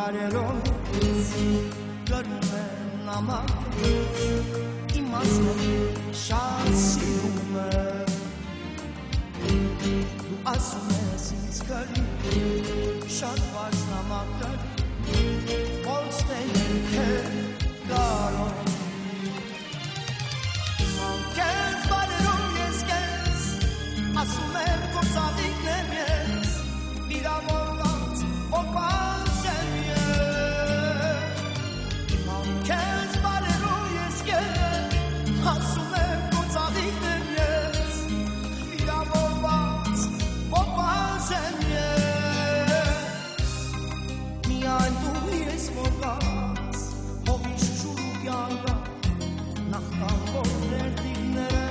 բարերով գրում եմ նամակ իմաստն շատ սիրում եմ դու ասում ես ինձ գրի շատ բարձ նամակ գրի որ ստեյնեմ քեզ գարով Քեզ բարերով ես քեզ ասում եմ գործադիկն եմ ես վիրավորված օպաս եմ ես Քեզ բարերով ես քեզ ասում եմ գործադիկն եմ ես վիրավորված օպաս եմ ես միայն դու ես մոկաս հովիշ շուրուկյանվա նախքան որ ներդիգները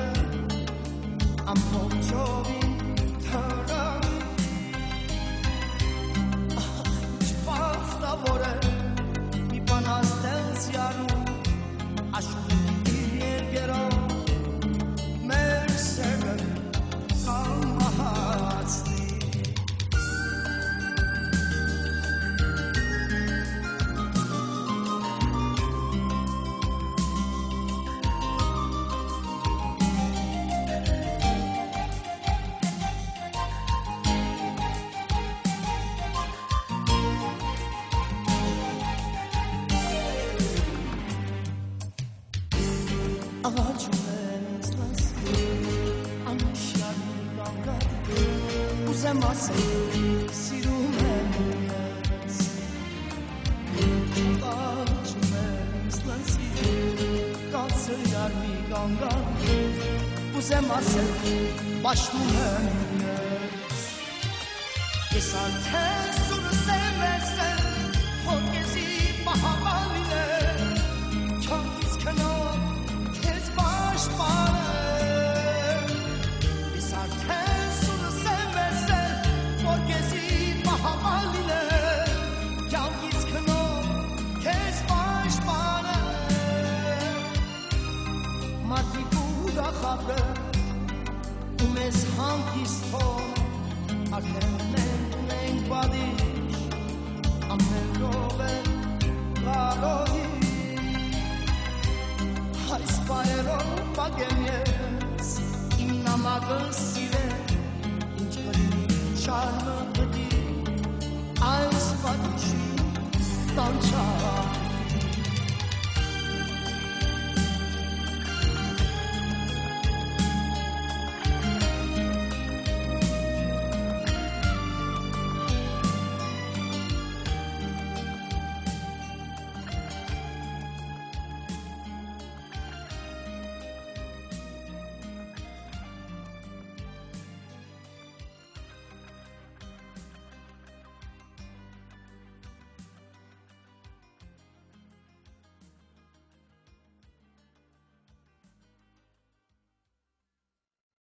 ամբողջովին թրան Չպաստավոր է մի բան աստենց յարում աշխուհի երկերով մեր սերը կամահացնի Աղաչում եմ ինձ լասի, անուշյալի կանգատ, ուզեմ ասել, սիրում եմ ես Աղաչում եմ ինձ լասի, կացր յարմի կանգատ, ուզեմ ասել, պաշտում եմ ես արդեն սուրս եմ վերսել, որ կեզի պահավալին է, չանքից կնով Ես արդեն սուրս եմ վերսել, որ կեզի պահավալին է, կյանքից քնով քեզ պաշտպան է Մարդիկ ուրախաբը ու մեզ հանգիստ հոն արդեն մենք ունենք բադիշ ամեն րոպե բարոյի Այս բայերով պագեմ ես, իմ նամակը սիրել, ինչ գրի չարմը գդի, այս պատիշի տանչար